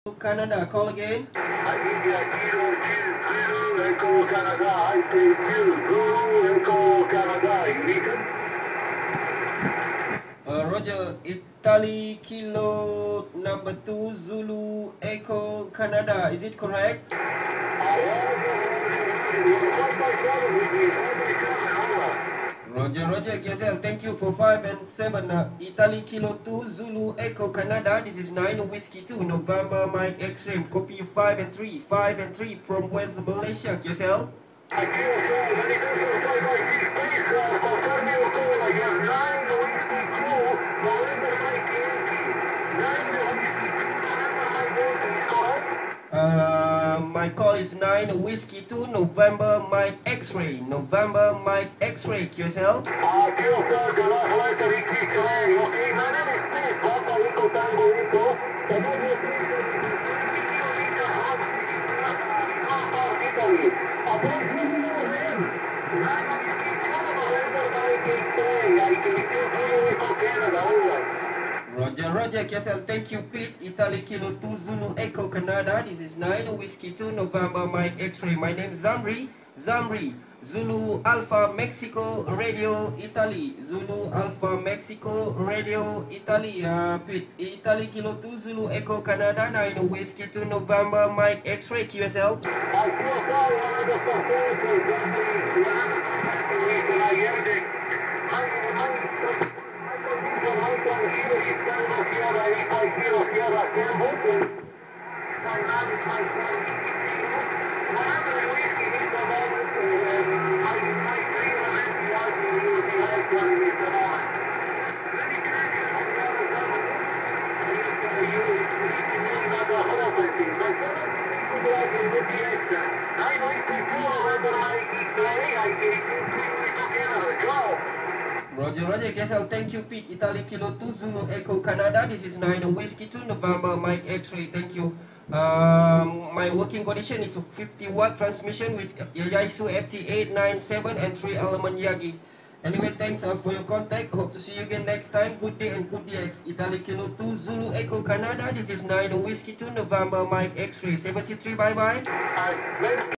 Canada, call again. Echo Canada, I take you. Echo Canada, Lincoln. Roger, Italy Kilo number 2 Zulu Echo Canada, is it correct? Roger, KSL, thank you for 5 and 7. Italy Kilo 2 Zulu Echo Canada, this is 9 Whiskey 2 November Mike X-Ray, copy 5 and 3 from West Malaysia, KSL. My call is 9 Whiskey 2 November Mike X-Ray, November Mike X-Ray, QSL. Roger, KSL, thank you Pete, Italy Kilo 2 Zulu Echo Canada, this is 9 Whiskey 2 November Mike X-Ray, my name is Zamri, Zulu Alpha Mexico Radio Italy, Zulu Alpha Mexico Radio Italy, Pete, Italy Kilo 2 Zulu Echo Canada, 9 Whiskey 2 November Mike X-Ray, QSL. Roger, KSL, thank you Pete, Italy Kilo 2 Zulu Echo Canada, this is 9 Whiskey 2 November Mike X-Ray, thank you. My working condition is a 50-watt transmission with Yaesu FT897 and 3-element Yagi. Anyway, thanks for your contact, hope to see you again next time. Good day and good DX, Italy Kilo 2 Zulu Echo Canada, this is 9 Whiskey 2 November Mike X-Ray, 73, bye-bye.